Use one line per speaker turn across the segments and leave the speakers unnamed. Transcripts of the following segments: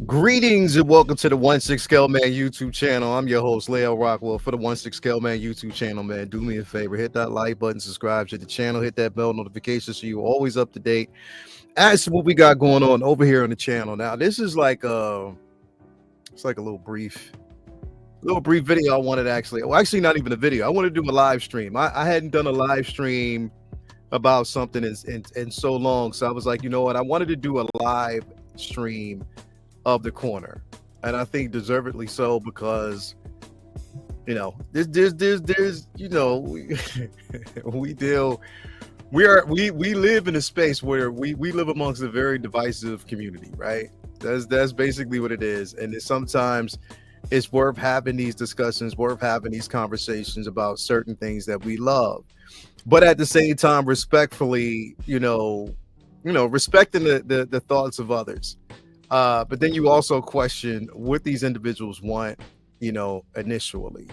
Greetings and welcome to the 16 Scale Man YouTube channel. I'm your host, Leo Rockwell, for the 16 Scale Man YouTube channel, man. Do me a favor, hit that like button, subscribe to the channel, hit that bell notification so you're always up to date as to what we got going on over here on the channel. Now, this is like it's like a little brief video I wanted actually not even a video. I wanted to do a live stream. I hadn't done a live stream about something in so long. So I was like, you know what? I wanted to do a live stream of the corner, and I think deservedly so, because you know there's you know we live in a space where we live amongst a very divisive community, right? That's basically what it is, and sometimes it's worth having these discussions, worth having these conversations about certain things that we love, but at the same time respectfully, respecting the thoughts of others. But then you also question what these individuals want, initially.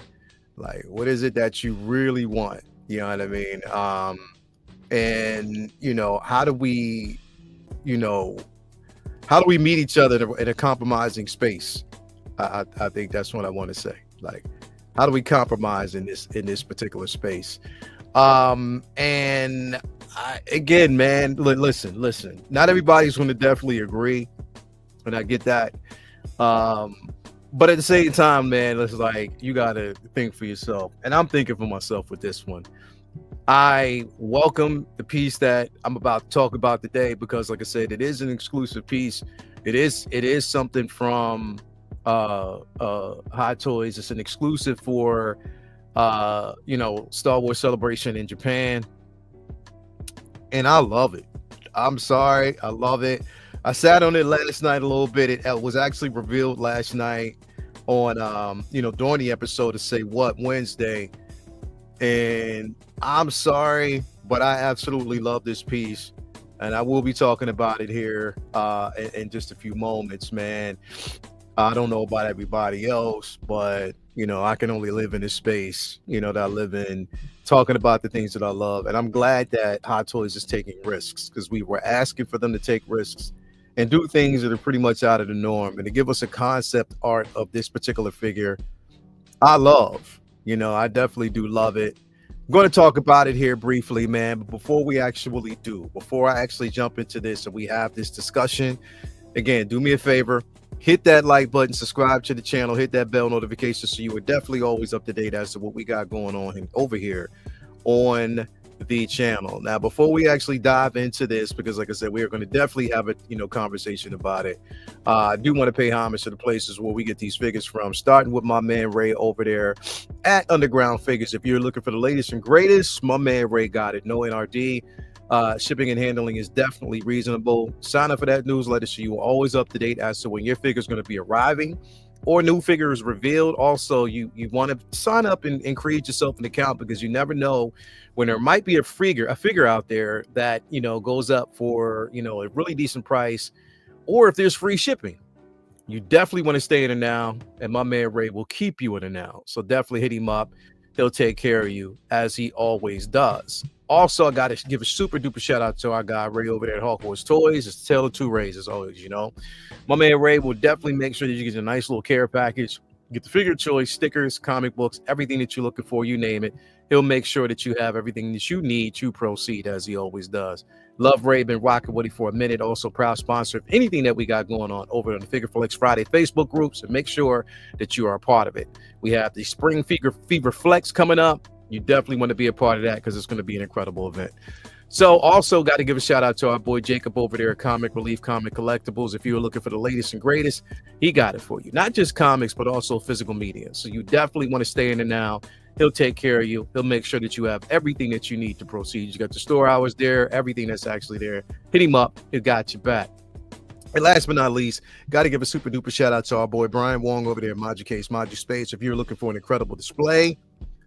Like, what is it that you really want? You know what I mean? And how do we meet each other in a compromising space? I think that's what I want to say. Like, how do we compromise in this particular space? Again, man, listen. Not everybody's going to definitely agree. And I get that. But at the same time, man, it's like you got to think for yourself. And I'm thinking for myself with this one. I welcome the piece that I'm about to talk about today because, like I said, it is an exclusive piece. It is something from Hot Toys. It's an exclusive for Star Wars Celebration in Japan. And I love it. I'm sorry. I love it. I sat on it last night a little bit. It was actually revealed last night on, during the episode of Say What Wednesday. And I'm sorry, but I absolutely love this piece. And I will be talking about it here in just a few moments, man. I don't know about everybody else, but, I can only live in this space, that I live in, talking about the things that I love. And I'm glad that Hot Toys is taking risks, because we were asking for them to take risks and do things that are pretty much out of the norm, and to give us a concept art of this particular figure. I love, I definitely do love it. I'm going to talk about it here briefly, man. But before I actually jump into this and we have this discussion, again, do me a favor, hit that like button, subscribe to the channel, hit that bell notification so you are definitely always up to date as to what we got going on over here on the channel. Now, before we actually dive into this, because like I said, we are going to definitely have a conversation about it. I do want to pay homage to the places where we get these figures from, starting with my man Ray over there at Underground Figures. If you're looking for the latest and greatest, my man Ray got it. No NRD. Shipping and handling is definitely reasonable. Sign up for that newsletter so you are always up to date as to when your figure is going to be arriving or new figure is revealed. Also, you want to sign up and create yourself an account, because you never know when there might be a figure out there that goes up for a really decent price, or if there's free shipping. You definitely want to stay in it now, and my man Ray will keep you in it now. So definitely hit him up. He'll take care of you, as he always does. Also, I got to give a super duper shout out to our guy Ray over there at Hawkwood's Toys. It's a tale of two Rays, as always. My man Ray will definitely make sure that you get a nice little care package. Get the figure choice, stickers, comic books, everything that you're looking for, you name it. He'll make sure that you have everything that you need to proceed, as he always does. Love Ray, been rocking with him for a minute. Also proud sponsor of anything that we got going on over on the Figure Flex Friday Facebook groups, and make sure that you are a part of it. We have the Spring Fever Flex coming up. You definitely want to be a part of that, because it's going to be an incredible event. So also got to give a shout out to our boy Jacob over there at Comic Relief Comic Collectibles. If you're looking for the latest and greatest, he got it for you. Not just comics, but also physical media. So you definitely want to stay in it now. He'll take care of you. He'll make sure that you have everything that you need to proceed. You got the store hours there, everything that's actually there. Hit him up. He got you back. And last but not least, got to give a super duper shout out to our boy Brian Wong over there at Modu Case, Modu Space. If you're looking for an incredible display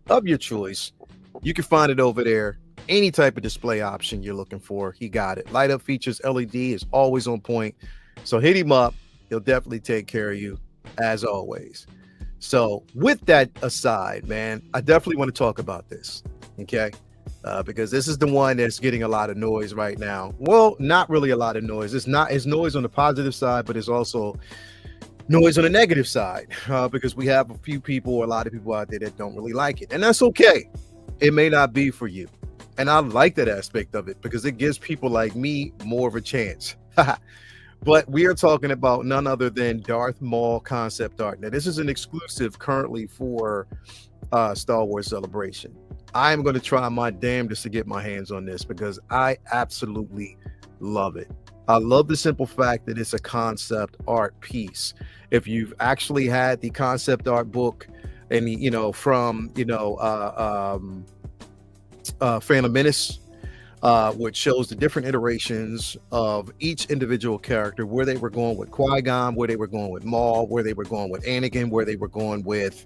of your choice, you can find it over there. Any type of display option you're looking for, he got it. Light up features, LED is always on point. So hit him up. He'll definitely take care of you as always. So with that aside, man, I definitely want to talk about this. Okay. Because this is the one that's getting a lot of noise right now. Well, not really a lot of noise. It's noise on the positive side, but it's also noise on the negative side because we have a lot of people out there that don't really like it. And that's okay. It may not be for you. And I like that aspect of it because it gives people like me more of a chance. But we are talking about none other than Darth Maul concept art. Now, this is an exclusive currently for Star Wars Celebration. I'm going to try my damnedest to get my hands on this because I absolutely love it. I love the simple fact that it's a concept art piece. If you've actually had the concept art book and, from, Phantom Menace, which shows the different iterations of each individual character, where they were going with Qui-Gon, where they were going with Maul, where they were going with Anakin, where they were going with,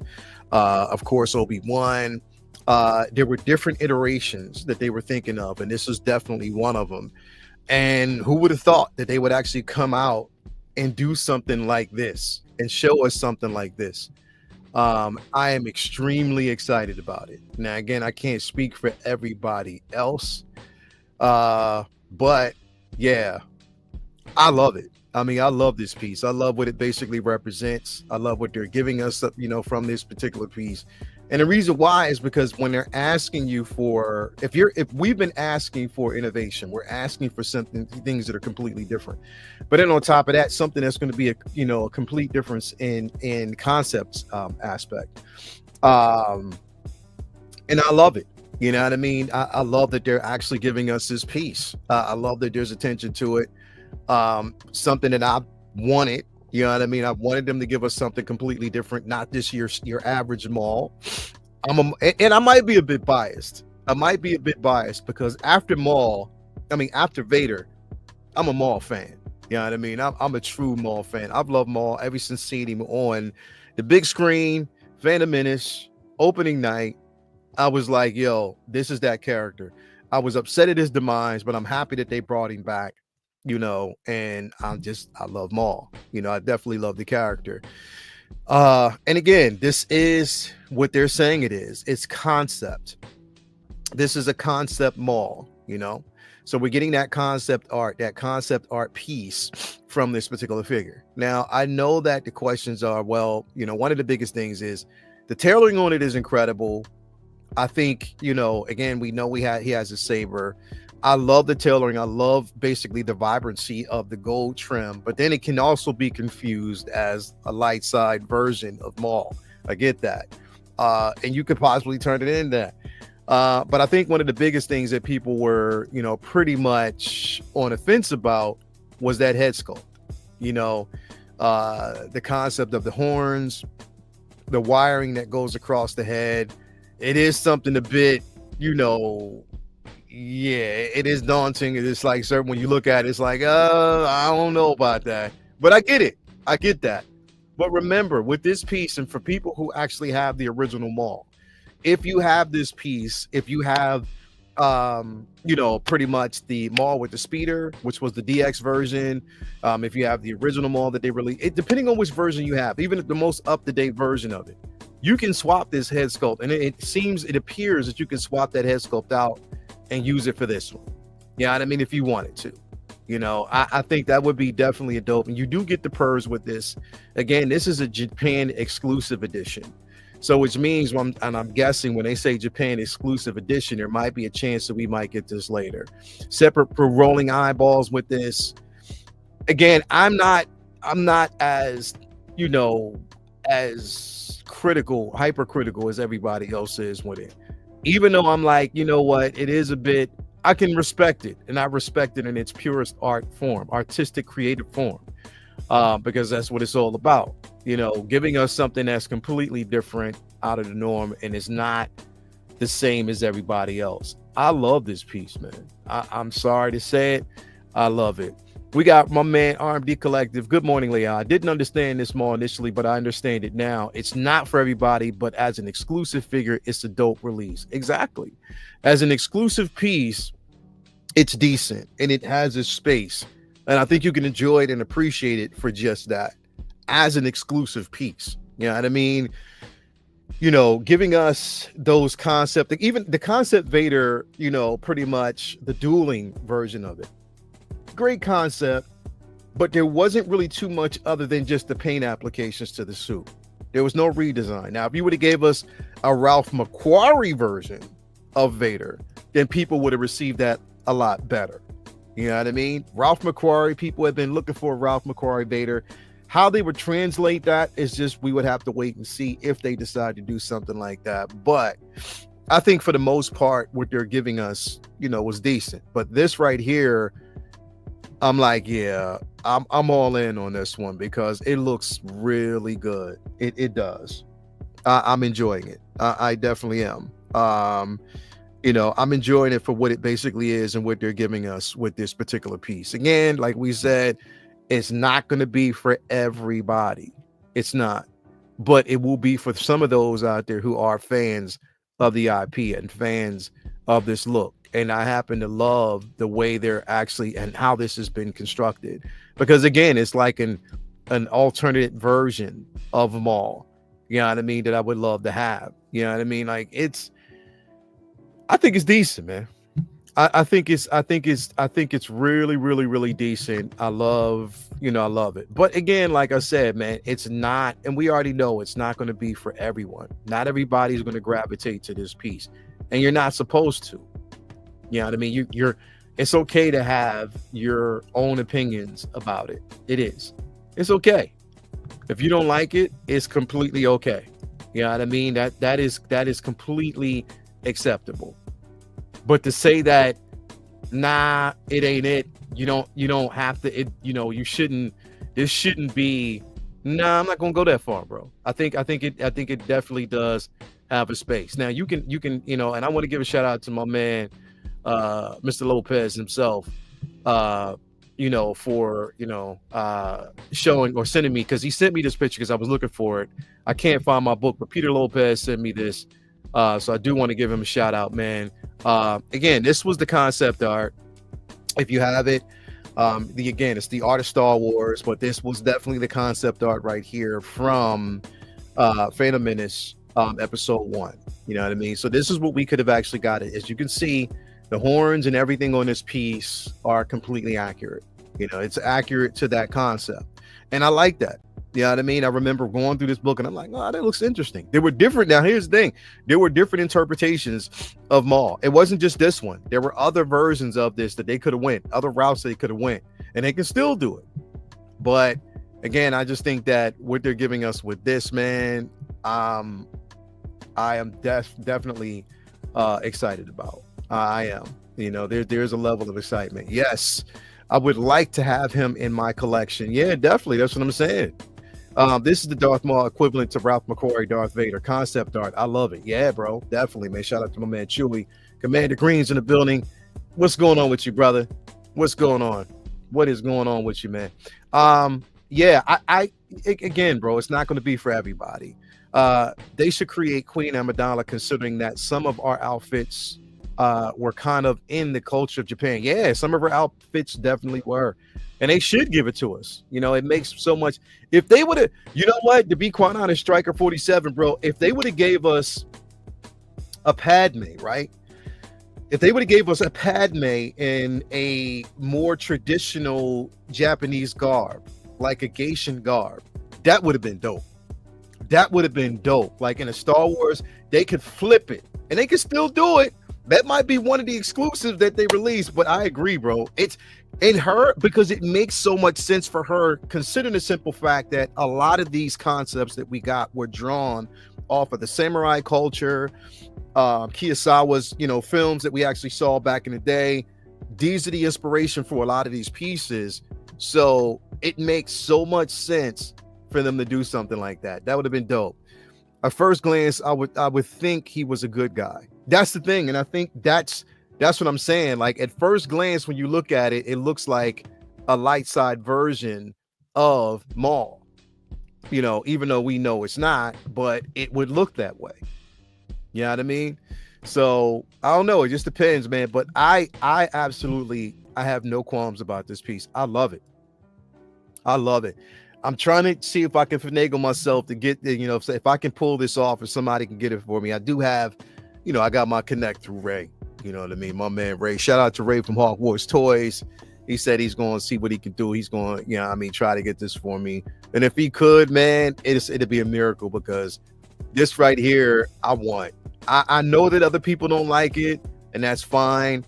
of course, Obi-Wan. There were different iterations that they were thinking of, and this was definitely one of them. And who would have thought that they would actually come out and do something like this and show us something like this? I am extremely excited about it. Now, again, I can't speak for everybody else, but yeah, I love it. I mean, I love this piece. I love what it basically represents. I love what they're giving us, from this particular piece. And the reason why is because when they're asking you for, if we've been asking for innovation, we're asking for things that are completely different. But then on top of that, something that's going to be a complete difference in concepts aspect. And I love it. You know what I mean? I love that they're actually giving us this piece. I love that there's attention to it. Something that I wanted. You know what I mean? I wanted them to give us something completely different, not this your average Maul. And I might be a bit biased. Because after Vader, I'm a Maul fan. You know what I mean? I'm a true Maul fan. I've loved Maul ever since seeing him on the big screen, Phantom Menace, opening night. I was like, yo, this is that character. I was upset at his demise, but I'm happy that they brought him back. And I love Maul. I definitely love the character. And again, this is what they're saying it is. It's concept. This is a concept Maul, So we're getting that concept art piece from this particular figure. Now, I know that the questions are, well, one of the biggest things is the tailoring on it is incredible. I think, again, we know he has a saber. I love the tailoring. I love basically the vibrancy of the gold trim, but then it can also be confused as a light side version of Maul. I get that. And you could possibly turn it into that. But I think one of the biggest things that people were, pretty much on the fence about was that head sculpt. The concept of the horns, the wiring that goes across the head. It is something a bit, it is daunting. It's like certain when you look at it, it's like, I don't know about that. But I get it. I get that. But remember, with this piece, and for people who actually have the original Maul, if you have this piece, if you have pretty much the Maul with the speeder, which was the DX version, if you have the original Maul that they depending on which version you have, even the most up-to-date version of it, you can swap this head sculpt, and it appears that you can swap that head sculpt out and use it for this one. Yeah, I mean, if you wanted to, I think that would be definitely a dope. And you do get the purrs with this. Again, this is a Japan exclusive edition. So which means, I'm guessing when they say Japan exclusive edition, there might be a chance that we might get this later. Separate for rolling eyeballs with this. Again, I'm not as, as hypercritical as everybody else is with it. Even though I'm like, it is a bit, I can respect it, and I respect it in its purest artistic, creative form, because that's what it's all about. Giving us something that's completely different out of the norm, and it's not the same as everybody else. I love this piece, man. I'm sorry to say it. I love it. We got my man RMD Collective. Good morning, Leon. I didn't understand this Maul initially, but I understand it now. It's not for everybody, but as an exclusive figure, it's a dope release. Exactly. As an exclusive piece, it's decent and it has its space. And I think you can enjoy it and appreciate it for just that. As an exclusive piece. You know what I mean? You know, giving us those concept, even the concept Vader, you know, pretty much the dueling version of it. Great concept, but there wasn't really too much other than just the paint applications to the suit. There was no redesign. Now, if you would have gave us a Ralph McQuarrie version of Vader, then people would have received that a lot better. You know what I mean? Ralph McQuarrie, people have been looking for Ralph McQuarrie Vader. How they would translate that is just, we would have to wait and see if they decide to do something like that. But I think for the most part, what they're giving us, you know, was decent. But this right here, I'm like, yeah, I'm all in on this one because it looks really good. It does. I'm enjoying it. I definitely am. You know, I'm enjoying it for what it basically is and what they're giving us with this particular piece. Again, like we said, it's not going to be for everybody. It's not. But it will be for some of those out there who are fans of the IP and fans of this look. And I happen to love the way they're actually and how this has been constructed. Because again, it's like an alternate version of Maul. You know what I mean? That I would love to have. You know what I mean? Like I think it's decent, man. I think it's really, really, really decent. I love it. But again, like I said, man, it's not, and we already know it's not going to be for everyone. Not everybody's going to gravitate to this piece, and you're not supposed to. You know what I mean? It's okay to have your own opinions about it. It is. It's okay. If you don't like it, it's completely okay. You know what I mean? That is completely acceptable. But to say that, nah, it ain't it. You don't have to. You shouldn't. This shouldn't be. Nah, I'm not gonna go that far, bro. I think it definitely does have a space. Now you can, and I want to give a shout out to my man, Mr. Lopez himself, for showing or sending me, because he sent me this picture because I was looking for it. I can't find my book, but Peter Lopez sent me this. So I do want to give him a shout out, man. Again, this was the concept art. If you have it, it's the art of Star Wars, but this was definitely the concept art right here from Phantom Menace episode 1. You know what I mean? So this is what we could have actually got it. As you can see, the horns and everything on this piece are completely accurate. You know, it's accurate to that concept. And I like that. You know what I mean? I remember going through this book and I'm like, oh, that looks interesting. They were different. Now, here's the thing. There were different interpretations of Maul. It wasn't just this one. There were other versions of this that they could have went, other routes they could have went, and they can still do it. But again, I just think that what they're giving us with this, man, I am definitely excited about. I am. You know, there's a level of excitement. Yes, I would like to have him in my collection. Yeah, definitely. That's what I'm saying. This is the Darth Maul equivalent to Ralph McQuarrie Darth Vader concept art. I love it. Yeah, bro. Definitely, man. Shout out to my man Chewy. Commander Green's in the building. What's going on with you, brother? What's going on? What is going on with you, man? Again, bro, it's not going to be for everybody. They should create Queen Amidala, considering that some of our outfits were kind of in the culture of Japan. Yeah, some of our outfits definitely were. And they should give it to us. You know, it makes so much. If they would have, you know what, to be quite honest, Striker 47, bro, if they would have gave us a Padme, right? If they would have gave us a Padme in a more traditional Japanese garb, like a Geishan garb, that would have been dope. That would have been dope. Like in a Star Wars, they could flip it. And they could still do it. That might be one of the exclusives that they released, but I agree, bro. It's in her because it makes so much sense for her, considering the simple fact that a lot of these concepts that we got were drawn off of the samurai culture, Kurosawa's, films that we actually saw back in the day. These are the inspiration for a lot of these pieces. So it makes so much sense for them to do something like that. That would have been dope. At first glance, I would think he was a good guy. That's the thing, and I think that's what I'm saying. Like at first glance, when you look at it, it looks like a light side version of Maul. Even though we know it's not, but it would look that way. You know what I mean? So I don't know. It just depends, man. But I absolutely, I have no qualms about this piece. I love it. I love it. I'm trying to see if I can finagle myself to get the, if I can pull this off or somebody can get it for me. I do have, I got my connect through Ray. You know what I mean? My man Ray. Shout out to Ray from Hogwarts Toys. He said he's going to see what he can do. He's going to, try to get this for me. And if he could, man, it'd be a miracle, because this right here, I want. I know that other people don't like it, and that's fine.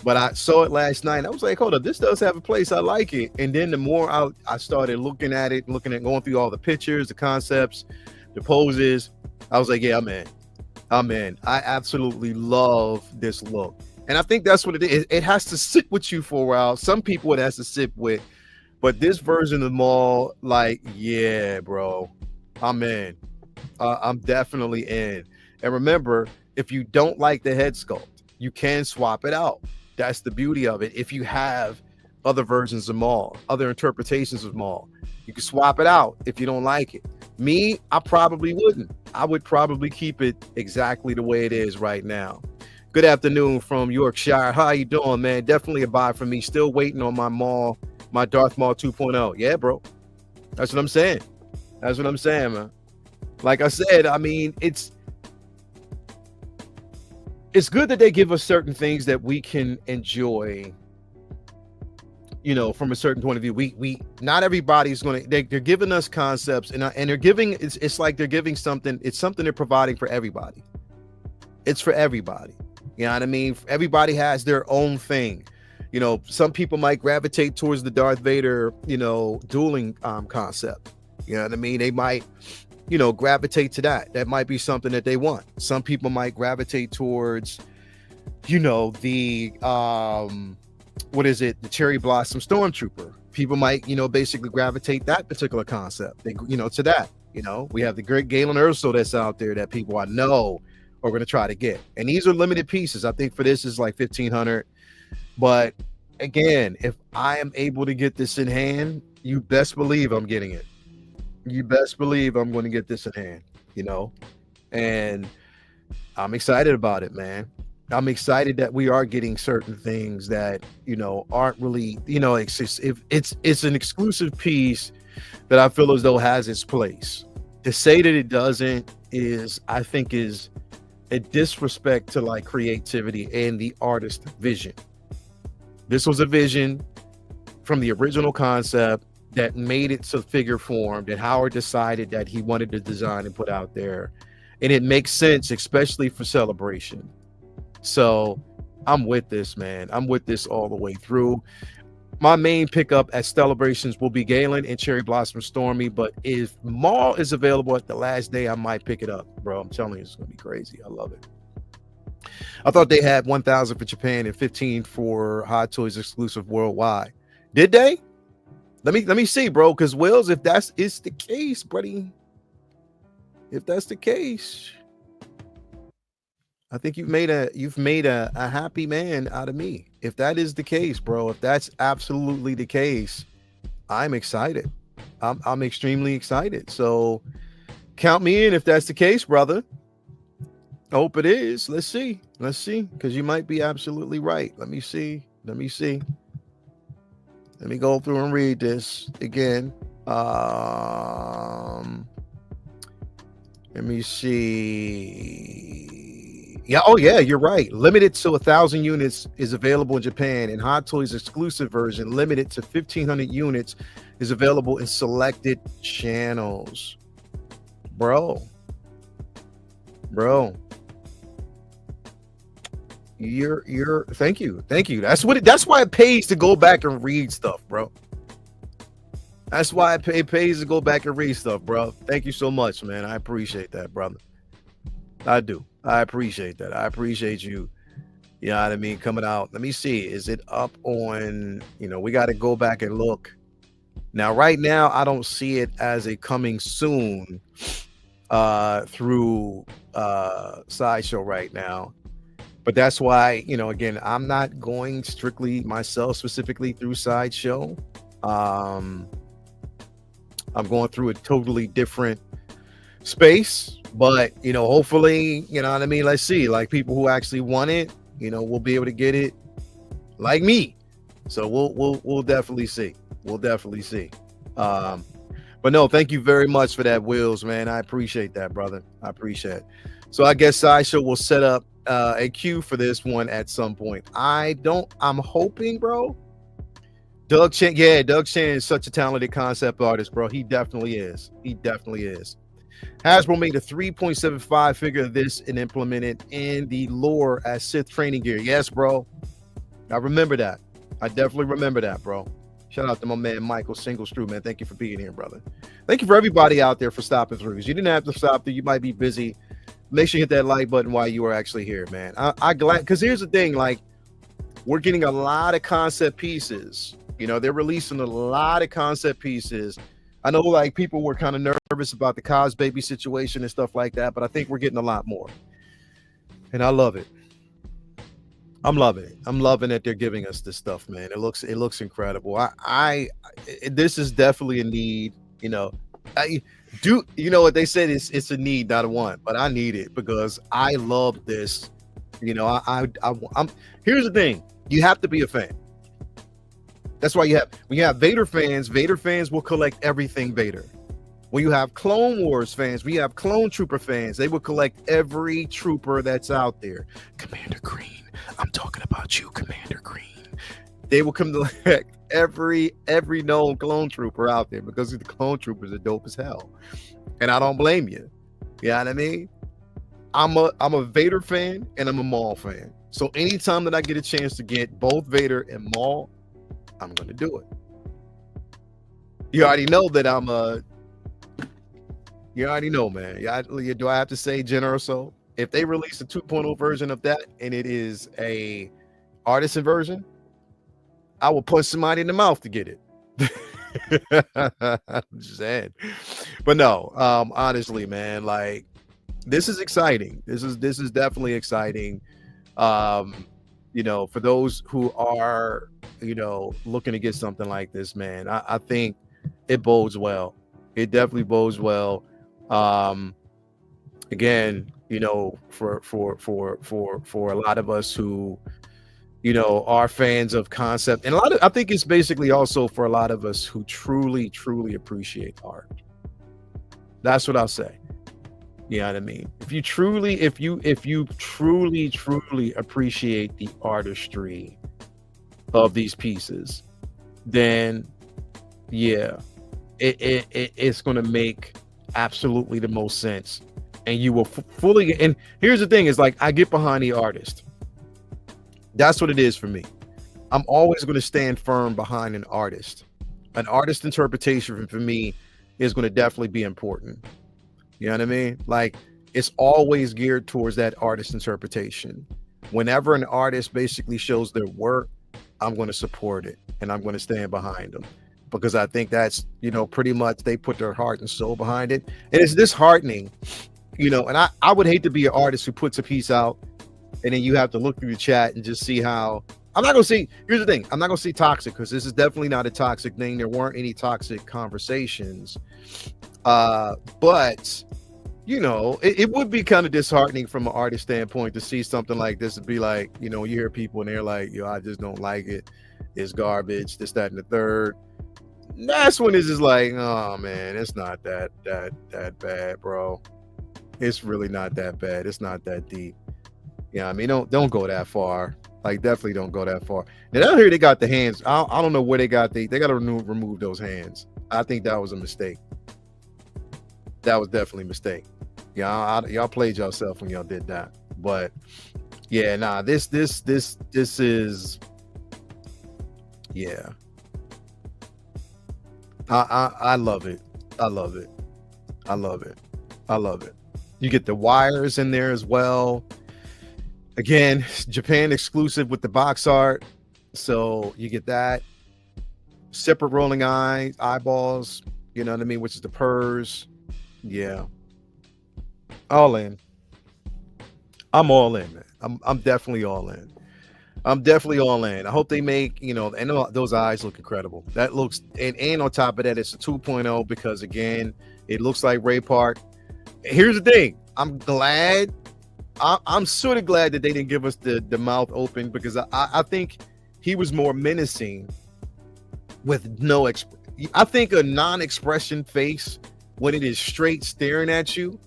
But I saw it last night. I was like, hold up, this does have a place. I like it. And then the more I started looking at it, going through all the pictures, the concepts, the poses, I was like, yeah, I'm in. I absolutely love this look. And I think that's what it is. It has to sit with you for a while. Some people it has to sit with. But this version of Maul, like, yeah, bro, I'm in. I'm definitely in. And remember, if you don't like the head sculpt, you can swap it out. That's the beauty of it. If you have other versions of Maul, other interpretations of Maul, you can swap it out if you don't like it. Me, I probably wouldn't. I would probably keep it exactly the way it is right now. Good afternoon from Yorkshire. How you doing, man? Definitely a buy for me. Still waiting on my Darth Maul 2.0. Yeah, bro. That's what I'm saying. That's what I'm saying, man. Like I said, I mean, it's good that they give us certain things that we can enjoy, from a certain point of view. We not everybody's going to, they're giving us concepts, and they're giving, it's like they're giving something, it's something they're providing for everybody. It's for everybody. You know what I mean? Everybody has their own thing. Some people might gravitate towards the Darth Vader, dueling concept. You know what I mean? They might, gravitate to that. That might be something that they want. Some people might gravitate towards, the what is it? The Cherry Blossom Stormtrooper. People might, basically gravitate that particular concept. They, to that. We have the great Galen Erso that's out there that people I know are going to try to get. And these are limited pieces. I think for this is like 1,500. But again, if I am able to get this in hand, you best believe I'm getting it. You best believe I'm going to get this in hand, and I'm excited about it, man. I'm excited that we are getting certain things that, aren't really, it's an exclusive piece that I feel as though has its place. To say that it doesn't I think is a disrespect to like creativity and the artist vision. This was a vision from the original concept that made it to figure form that Howard decided that he wanted to design and put out there. And it makes sense, especially for Celebration. So I'm with this, man. I'm with this all the way through. My main pickup at Celebrations will be Galen and Cherry Blossom Stormy. But if Maul is available at the last day, I might pick it up, bro. I'm telling you, it's going to be crazy. I love it. I thought they had 1,000 for Japan and 15 for Hot Toys exclusive worldwide. Did they? Let me see, bro, because Wills, if that's is the case, buddy, if that's the case, I think you've made a happy man out of me. If that is the case, bro, if that's absolutely the case, I'm excited. I'm extremely excited. So count me in if that's the case, brother. I hope it is. Let's see, because you might be absolutely right. Let me see. Let me go through and read this again. Let me see. Yeah. Oh, yeah. You're right. Limited to 1,000 units is available in Japan, and Hot Toys exclusive version, limited to 1,500 units, is available in selected channels. Bro. You're thank you. That's why it pays to go back and read stuff, bro. That's why it pays to go back and read stuff, bro. Thank you so much, man. I appreciate that, brother. I do. I appreciate that. I appreciate you. You know what I mean? Coming out. Let me see. Is it up on, we got to go back and look. Now, right now, I don't see it as a coming soon through Sideshow right now. But that's why, again, I'm not going strictly myself specifically through Sideshow. Um, I'm going through a totally different space, but hopefully, you know what I mean. Let's see, like people who actually want it, we'll be able to get it, like me. So we'll definitely see. We'll definitely see. Um, but no, thank you very much for that, Wills, man. I appreciate that, brother. I appreciate it. So I guess Sideshow will set up a queue for this one at some point. I'm hoping, bro. Doug Chan, yeah, Doug Chan is such a talented concept artist, bro. He definitely is. He definitely is. Hasbro made a 3.75 figure of this and implemented in the lore as Sith training gear. Yes, bro. I remember that. I definitely remember that, bro. Shout out to my man Michael Singlestrew, man. Thank you for being here, brother. Thank you for everybody out there for stopping through. You didn't have to stop through. You might be busy. Make sure you hit that like button while you are actually here, man. I glad, because here's the thing, like, we're getting a lot of concept pieces. They're releasing a lot of concept pieces. I know, like, people were kind of nervous about the Cos Baby situation and stuff like that, but I think we're getting a lot more. And I love it. I'm loving it. I'm loving that they're giving us this stuff, man. It looks incredible. This is definitely a need. I do. You know what they said? It's a need, not a want. But I need it because I love this. I'm. Here's the thing. You have to be a fan. That's why when you have Vader fans will collect everything Vader. When you have Clone Wars fans, we have Clone Trooper fans. They will collect every trooper that's out there. Commander Green. I'm talking about you, Commander Green. They will collect every known clone trooper out there because the clone troopers are dope as hell. And I don't blame you. You know what I mean? I'm a Vader fan and I'm a Maul fan. So anytime that I get a chance to get both Vader and Maul, I'm going to do it. You already know that you already know, man. Do I have to say General So? If they release a 2.0 version of that and it is a artisan version, I will punch somebody in the mouth to get it. I'm just saying. But no, honestly, man, like, this is exciting. This is definitely exciting. For those who are, looking to get something like this, man, I think it bodes well. It definitely bodes well. Again, for a lot of us who, are fans of concept, and I think it's basically also for a lot of us who truly, truly appreciate art. That's what I'll say. You know what I mean? If you truly appreciate the artistry of these pieces, then yeah, it's going to make absolutely the most sense. And you will fully, and here's the thing, is like, I get behind the artist. That's what it is for me. I'm always going to stand firm behind an artist. An artist interpretation for me is going to definitely be important. You know what I mean? Like, it's always geared towards that artist interpretation. Whenever an artist basically shows their work, I'm going to support it and I'm going to stand behind them, because I think that's, pretty much they put their heart and soul behind it. And it's disheartening. And I would hate to be an artist who puts a piece out and then you have to look through the chat and just see how, I'm not going to see, here's the thing, I'm not going to see toxic, because this is definitely not a toxic thing. There weren't any toxic conversations. But, it would be kind of disheartening from an artist standpoint to see something like this and be like, you hear people and they're like, I just don't like it. It's garbage, this, that, and the third. That's when it's just like, oh man, it's not that bad, bro. It's really not that bad. It's not that deep. Yeah, I mean, don't go that far. Like, definitely don't go that far. And down here they got the hands. I don't know where they got they got to remove those hands. I think that was a mistake. That was definitely a mistake. Yeah, y'all played yourself when y'all did that. But yeah, nah, this is, yeah. I love it. I love it. I love it. I love it. You get the wires in there as well. Again, Japan exclusive with the box art. So you get that. Separate rolling eyeballs, you know what I mean, which is the purrs. Yeah. All in. I'm all in, man. I'm definitely all in. I'm definitely all in. I hope they make, and those eyes look incredible. That looks, and on top of that, it's a 2.0 because again, it looks like Ray Park. Here's the thing. I'm sort of glad that they didn't give us the mouth open because I think he was more menacing with no I think a non-expression face when it is straight staring at you,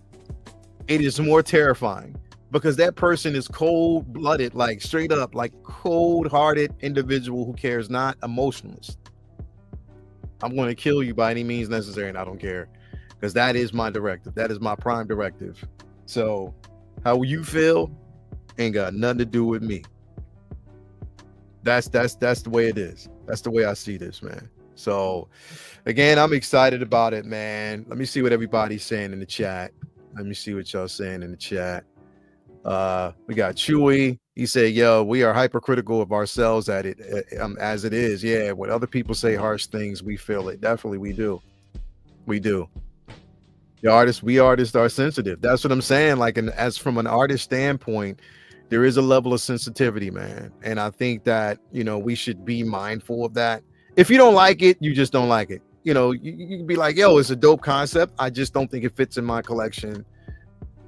it is more terrifying because that person is cold-blooded, like straight up, like cold-hearted individual who cares not, emotionless. I'm going to kill you by any means necessary, and I don't care because that is my directive. That is my prime directive. So, how you feel ain't got nothing to do with me. That's the way it is. That's the way I see this, man. So, again, I'm excited about it, man. Let me see what everybody's saying in the chat. Let me see what y'all saying in the chat. We got Chewy. He said, "Yo, we are hypercritical of ourselves at it as it is. Yeah, when other people say harsh things, we feel it. Definitely, we do. We do. We artists are sensitive. That's what I'm saying. Like, as from an artist standpoint, there is a level of sensitivity, man. And I think that we should be mindful of that. If you don't like it, you just don't like it. You can be like, yo, it's a dope concept. I just don't think it fits in my collection,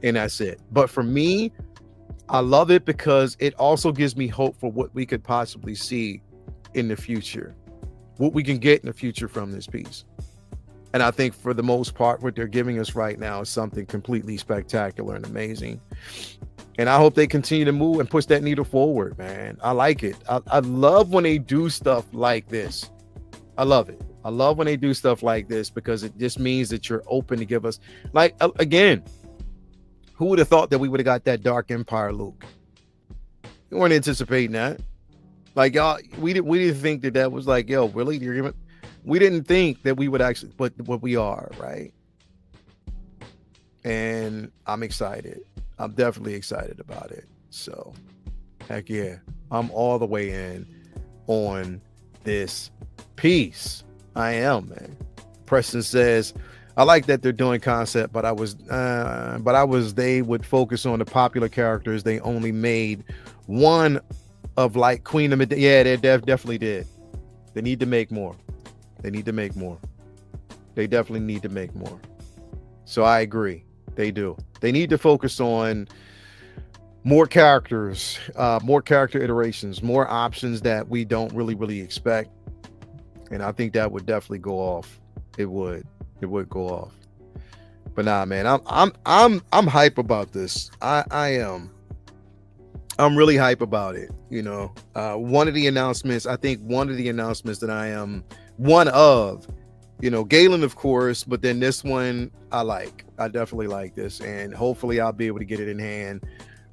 and that's it. But for me, I love it because it also gives me hope for what we could possibly see in the future, what we can get in the future from this piece. And I think for the most part, what they're giving us right now is something completely spectacular and amazing. And I hope they continue to move and push that needle forward, man. I like it. I love when they do stuff like this. I love it. I love when they do stuff like this because it just means that you're open to give us, like, again, who would have thought that we would have got that Dark Empire Luke? We weren't anticipating that. Like, y'all, we didn't think that was like, yo, really? You're giving? We didn't think that we would actually, but what we are, right? And I'm excited. I'm definitely excited about it. So, heck yeah, I'm all the way in on this piece. I am, man. Preston says, I like that they're doing concept, but they would focus on the popular characters. They only made one of like Queen of yeah, they definitely did. They need to make more. They need to make more. They definitely need to make more. So I agree. They do. They need to focus on more characters, more character iterations, more options that we don't really expect. And I think that would definitely go off. It would go off. But nah, man, I'm hype about this. I am. I'm really hype about it. One of the announcements that I am one of, Galen, of course, but then this one I definitely like this, and hopefully I'll be able to get it in hand.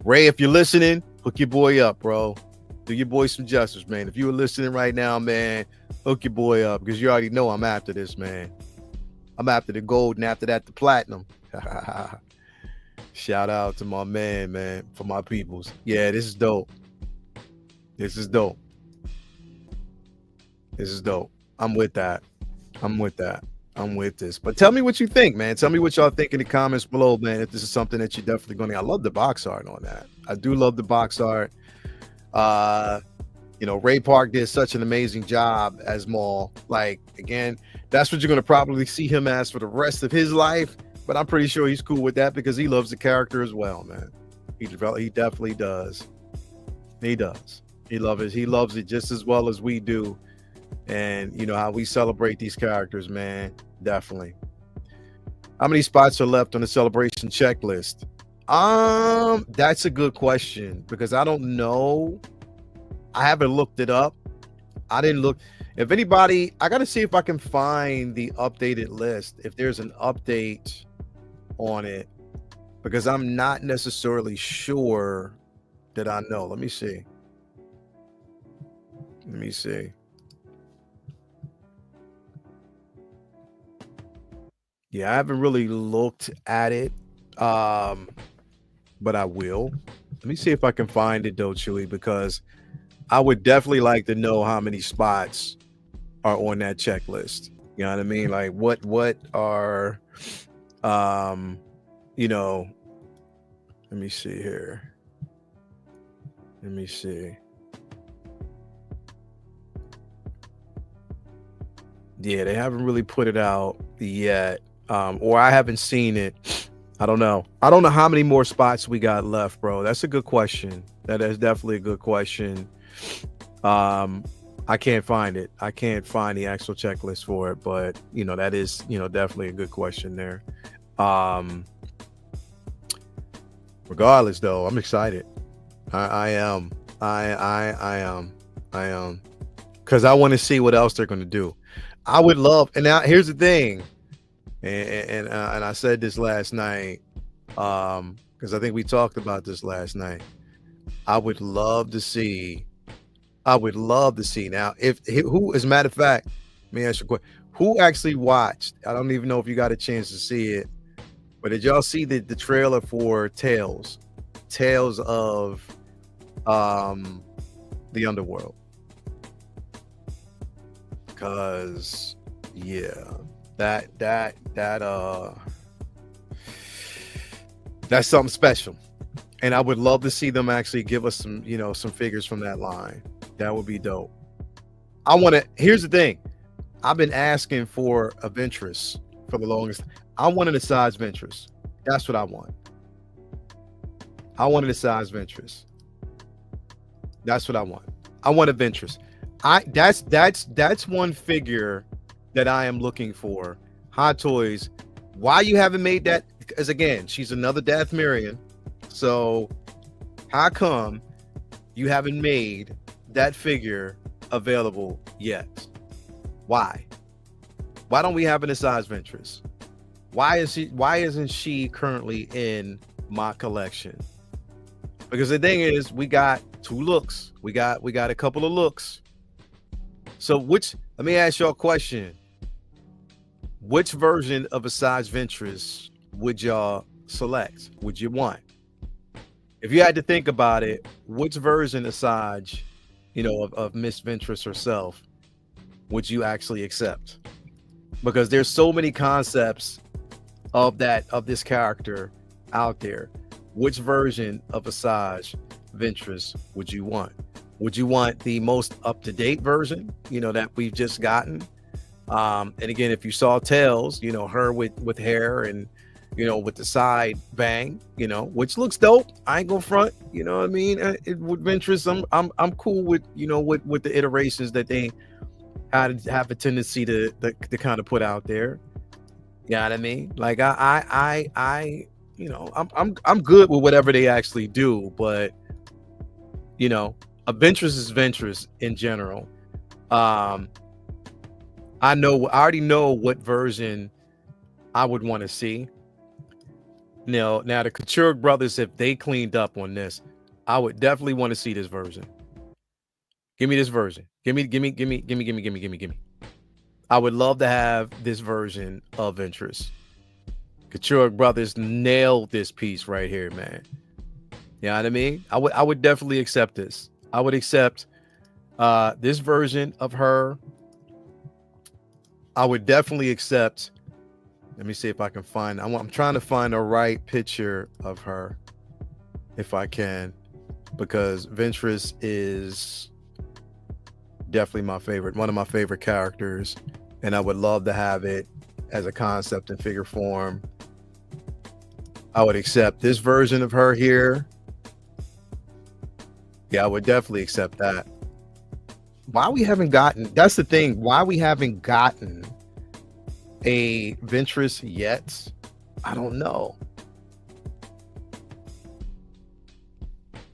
Ray, if you're listening, hook your boy up, bro. Do your boy some justice, man. If you were listening right now, man, hook your boy up because you already know I'm after this, man. I'm after the gold, and after that, the platinum. Shout out to my man, for my peoples. Yeah, this is dope. This is dope. I'm with that. I'm with this. But tell me what you think, man. Tell me what y'all think in the comments below, man. If this is something that you're definitely going to. I love the box art on that. I do love the box art. Ray Park did such an amazing job as Maul. Like, again, that's what you're going to probably see him as for the rest of his life. But I'm pretty sure he's cool with that because he loves the character as well, man. He definitely does. He does. He loves it just as well as we do. And how we celebrate these characters, man. Definitely. How many spots are left on the celebration checklist? That's a good question because I don't know. I haven't looked it up. I didn't look. If anybody, I got to see if I can find the updated list. If there's an update on it, because I'm not necessarily sure that I know. Let me see. Yeah, I haven't really looked at it, but I will. Let me see if I can find it, though, Chewy, because I would definitely like to know how many spots are on that checklist. You know what I mean? Like, what are, let me see here. Let me see. Yeah, they haven't really put it out yet, or I haven't seen it. I don't know. I don't know how many more spots we got left, bro. That's a good question. That is definitely a good question. Um, I can't find it. I can't find the actual checklist for it, but that is, definitely a good question there. Um, Regardless, though, I'm excited. I am. I am. I am. Because I want to see what else they're going to do. I would love. And now here's the thing, and I said this last night, because I think we talked about this last night. I would love to see. I would love to see now if who, as a matter of fact, let me ask you a question. Who actually watched? I don't even know if you got a chance to see it, but did y'all see the trailer for Tales of the Underworld? Because yeah, that's something special, and I would love to see them actually give us some figures from that line. That would be dope. I want to. Here's the thing, I've been asking for a Ventress for the longest. I wanted a size Ventress. That's what I want. I wanted a size Ventress. That's what I want. I want a Ventress. That's one figure that I am looking for. Hot Toys, why you haven't made that? Because again, she's another Dathmerian. So how come you haven't made that figure available yet? Why? Why don't we have an size Ventress? Why isn't she currently in my collection? Because the thing is, we got two looks. We got a couple of looks. So let me ask y'all a question. Which version of a size Ventress would y'all select? Would you want? If you had to think about it, which version of Saj, of Miss Ventress herself, would you actually accept? Because there's so many concepts of this character out there. Which version of a Saj Ventress would you want? Would you want the most up-to-date version, that we've just gotten? And again, if you saw Tails, her with hair and, with the side bang, which looks dope. I ain't gonna front, you know what I mean? With Ventress, I'm cool with, with the iterations that they have a tendency to kind of put out there. You know what I mean? Like I'm good with whatever they actually do, but a Ventress is Ventress in general. I already know what version I would want to see. Now the Couture brothers, if they cleaned up on this, I would definitely want to see this version. Give me this version. Give me. I would love to have this version of Ventress. Couture brothers nailed this piece right here, man. You know what I mean? I would definitely accept this. I would accept this version of her. I would definitely accept. Let me see if I can find. I'm trying to find the right picture of her, if I can, because Ventress is definitely my favorite, one of my favorite characters, and I would love to have it as a concept in figure form. I would accept this version of her here. Yeah, I would definitely accept that. Why we haven't gotten, that's the thing, why we haven't gotten a Ventress yet, I don't know.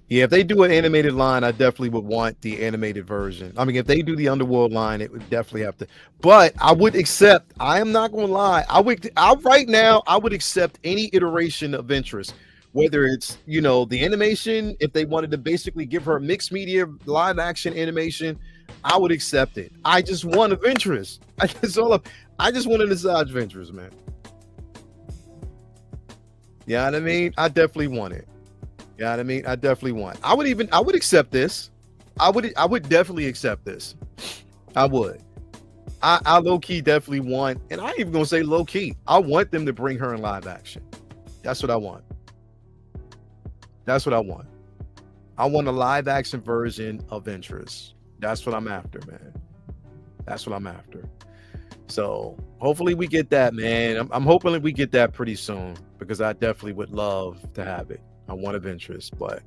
Yeah, if they do an animated line, I definitely would want the animated version. I mean, if they do the Underworld line, it would definitely have to. But I would accept, I am not going to lie, right now, I would accept any iteration of Ventress, whether it's, the animation, if they wanted to basically give her mixed media live action animation, I would accept it. I just want a Ventress. I just wanted a Saj Ventress, man. You know what I mean? I definitely want it. You know what I mean? I definitely want. I would accept this. I would definitely accept this. I would. I low key definitely want, and I ain't even gonna say low key. I want them to bring her in live action. That's what I want. That's what I want. I want a live action version of Ventress. That's what I'm after, man. That's what I'm after. So hopefully we get that, man. I'm hoping that we get that pretty soon because I definitely would love to have it. I want a Ventress, but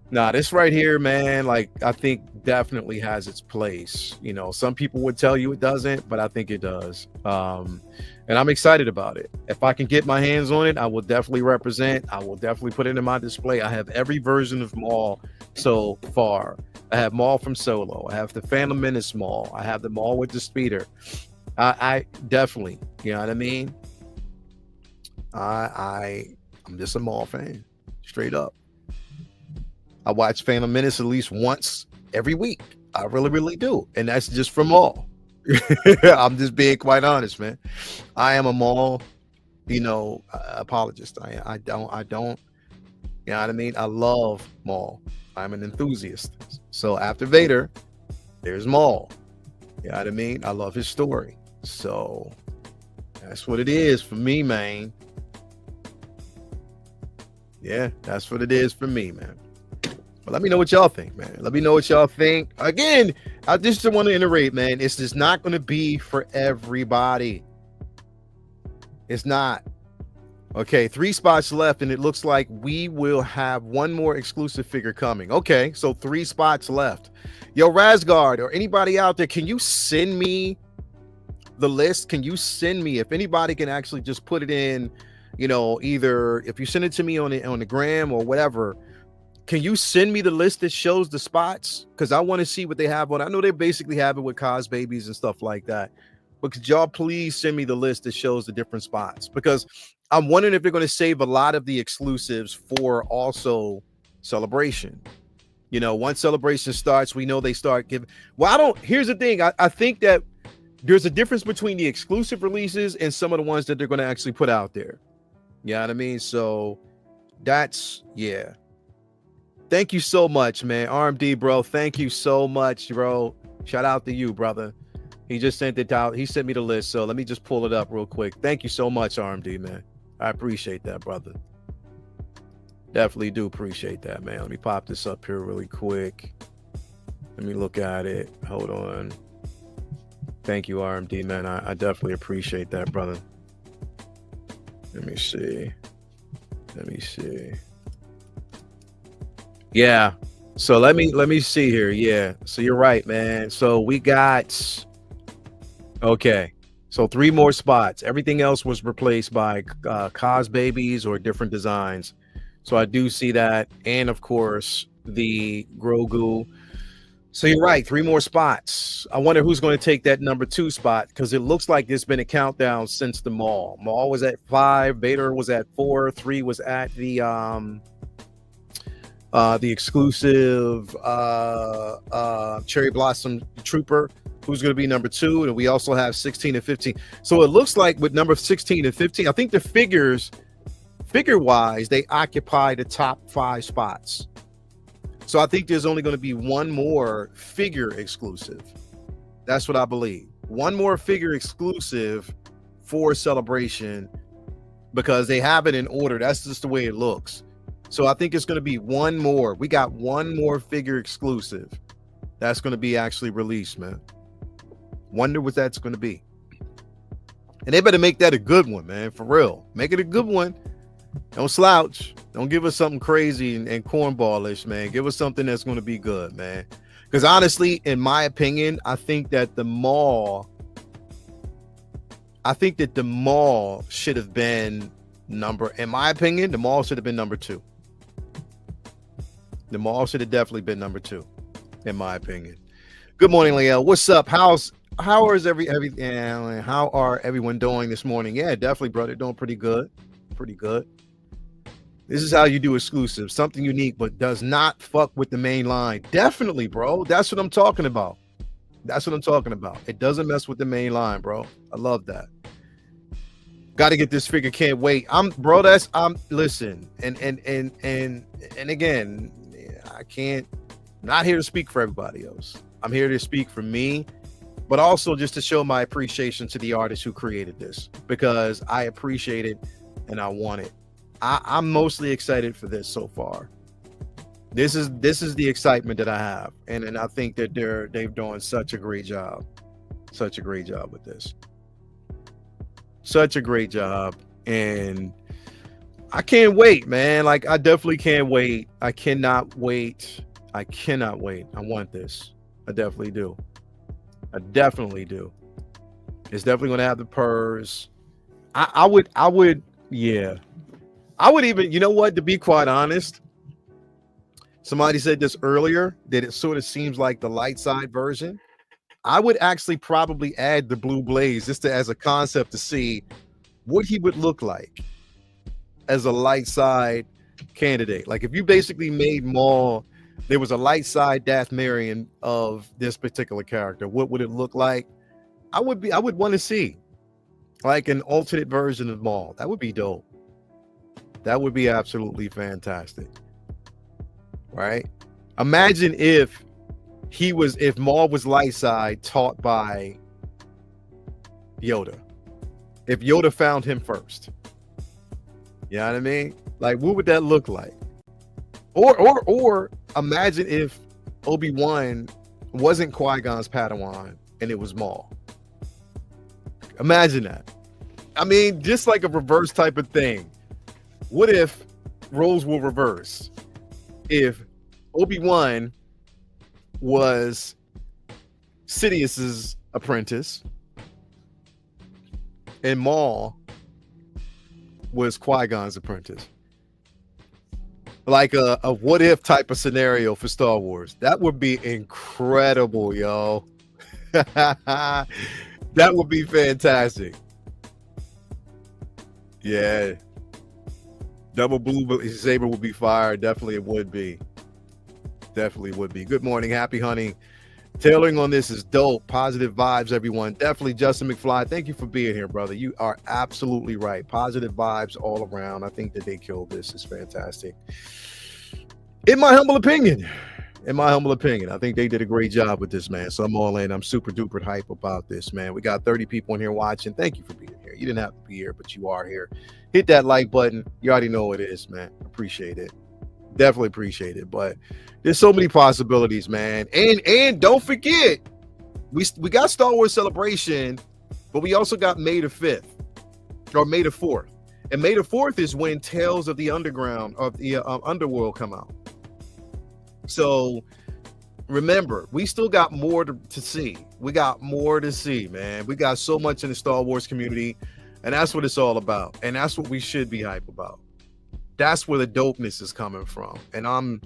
nah, this right here, man, like I think definitely has its place. You know, some people would tell you it doesn't, but I think it does. And I'm excited about it. If I can get my hands on it, I will definitely represent. I will definitely put it in my display. I have every version of Maul so far. I have Maul from Solo. I have the Phantom Menace Maul. I have the Maul with the speeder. I definitely, you know what I mean? I'm just a Maul fan, straight up. I watch Phantom Menace at least once every week. I really, really do. And that's just for Maul. I'm just being quite honest, man. I am a Maul, apologist. I don't, you know what I mean? I love Maul. I'm an enthusiast. So after Vader, there's Maul. You know what I mean? I love his story. So that's what it is for me, man. Yeah, that's what it is for me, man. But let me know what y'all think, man. Let me know what y'all think. Again, I just want to iterate, man. This is not going to be for everybody. It's not. Okay, 3 spots left, and it looks like we will have one more exclusive figure coming. Okay, so 3 spots left. Yo, Razgard, or anybody out there, can you send me the list? Can you send me, if anybody can actually just put it in, either if you send it to me on the gram or whatever, can you send me the list that shows the spots? Because I want to see what they have on. I know they basically have it with Cos babies and stuff like that. But could y'all please send me the list that shows the different spots? Because I'm wondering if they're going to save a lot of the exclusives for also Celebration. Once Celebration starts, we know they start giving. Well, here's the thing. I think that there's a difference between the exclusive releases and some of the ones that they're going to actually put out there. You know what I mean? So that's, yeah. Thank you so much, man. RMD, bro. Thank you so much, bro. Shout out to you, brother. He just sent it out. He sent me the list. So let me just pull it up real quick. Thank you so much, RMD, man. I appreciate that, brother. Definitely do appreciate that, man. Let me pop this up here really quick. Let me look at it. Hold on. Thank you, RMD, man. I definitely appreciate that, brother. Let me see. Yeah. So let me see here. Yeah. So you're right, man. So we got, okay. So 3 more spots. Everything else was replaced by Cos babies or different designs. So I do see that. And of course, the Grogu. So you're right. 3 more spots. I wonder who's going to take that number 2 spot, because it looks like there's been a countdown since the Maul. Maul was at 5. Vader was at 4. 3 was at the exclusive Cherry Blossom Trooper, who's going to be number 2. And we also have 16 and 15. So it looks like with number 16 and 15, I think the figure-wise, they occupy the top 5 spots. So I think there's only going to be one more figure exclusive. That's what I believe. One more figure exclusive for Celebration, because they have it in order. That's just the way it looks. So I think it's going to be one more. We got one more figure exclusive that's going to be actually released, man. Wonder what that's going to be. And they better make that a good one, man, for real. Make it a good one. Don't slouch. Don't give us something crazy and cornballish, man. Give us something that's going to be good, man. Because honestly, in my opinion, I think that the Maul should have been in my opinion, the Maul should have been number 2. The Maul should have definitely been number 2, in my opinion. Good morning, Leal. What's up? How are everyone doing this morning? Yeah, definitely, brother. Doing pretty good. Pretty good. This is how you do exclusive. Something unique, but does not fuck with the main line. Definitely, bro. That's what I'm talking about. It doesn't mess with the main line, bro. I love that. Got to get this figure. Can't wait. Listen. And again, I'm not here to speak for everybody else. I'm here to speak for me, but also just to show my appreciation to the artist who created this, because I appreciate it and I want it. I'm mostly excited for this so far. This is the excitement that I have, and I think that they've done such a great job, such a great job with this, such a great job, and I can't wait, man. Like I definitely can't wait. I cannot wait. I cannot wait. I want this. I definitely do. I definitely do. It's definitely gonna have the purrs. I would, yeah. I would even, you know what, to be quite honest, somebody said this earlier that it sort of seems like the light side version. I would actually probably add the blue blaze just to, as a concept to see what he would look like as a light side candidate. Like if you basically made Maul, there was a light side Darth Marion of this particular character, what would it look like? I would want to see like an alternate version of Maul. That would be dope. That would be absolutely fantastic. Right? Imagine if if Maul was light side taught by Yoda. If Yoda found him first. You know what I mean? Like what would that look like? Or imagine if Obi-Wan wasn't Qui-Gon's Padawan and it was Maul. Imagine that. I mean, just like a reverse type of thing. What if roles were reversed? If Obi-Wan was Sidious's apprentice and Maul was Qui-Gon's apprentice. Like a what if type of scenario for Star Wars. That would be incredible, yo. That would be fantastic. Yeah. Double blue saber would be fire. Definitely it would be. Definitely would be. Good morning. Happy hunting. Tailoring on this is dope. Positive vibes, everyone. Definitely Justin McFly. Thank you for being here, brother. You are absolutely right. Positive vibes all around. I think that they killed this. It's fantastic. In my humble opinion, I think they did a great job with this, man. So I'm all in. I'm super duper hype about this, man. We got 30 people in here watching. Thank you for being here. You didn't have to be here, but you are here. Hit that like button. You already know what it is, man. Appreciate it. Definitely appreciate it. But there's so many possibilities, man. And don't forget, we got Star Wars Celebration, but we also got May the 5th or May the 4th. And May the 4th is when Tales of the Underground of the Underworld come out. So remember, we still got more to see. We got more to see, man. We got so much in the Star Wars community, and that's what it's all about. And that's what we should be hype about. That's where the dopeness is coming from. And I'm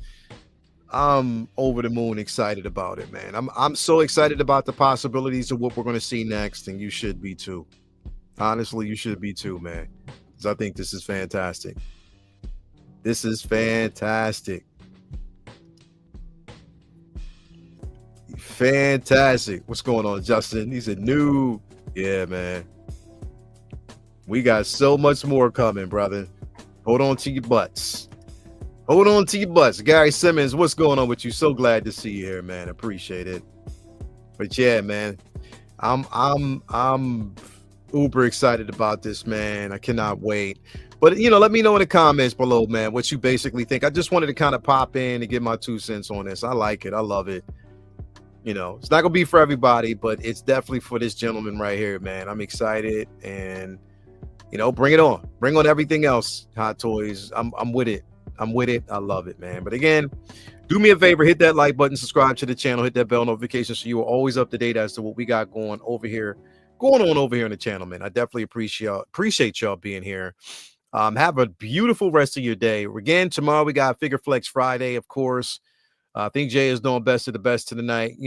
over the moon excited about it, man. I'm so excited about the possibilities of what we're going to see next, and you should be too. Honestly, you should be too, man. Because I think this is fantastic. This is fantastic. Fantastic. What's going on, Justin? He said, new. Yeah, man. We got so much more coming, brother. Hold on to your butts. Hold on to your butts. Gary Simmons, what's going on with you? So glad to see you here, man. Appreciate it. But yeah, man, I'm uber excited about this, man. I cannot wait. But let me know in the comments below, man, what you basically think. I just wanted to kind of pop in and get my 2 cents on this. I like it. I love it. It's not gonna be for everybody, but it's definitely for this gentleman right here, man. I'm excited, and bring it on. Bring on everything else, Hot Toys. I'm with it. I'm with it. I love it, man. But again, do me a favor, hit that like button, subscribe to the channel, hit that bell notification so you are always up to date as to what we got going on over here in the channel, man. I definitely appreciate y'all being here. Have a beautiful rest of your day. Again, tomorrow we got Figure Flex Friday, of course. I think Jay is doing best of the best tonight.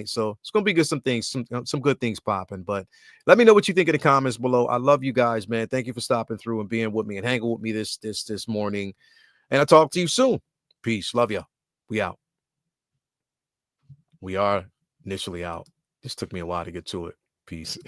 So it's gonna be good. Some good things popping. But let me know what you think in the comments below. I love you guys, man. Thank you for stopping through and being with me and hanging with me this morning. And I'll talk to you soon. Peace. Love you. We out. We are initially out. This took me a while to get to it. Peace.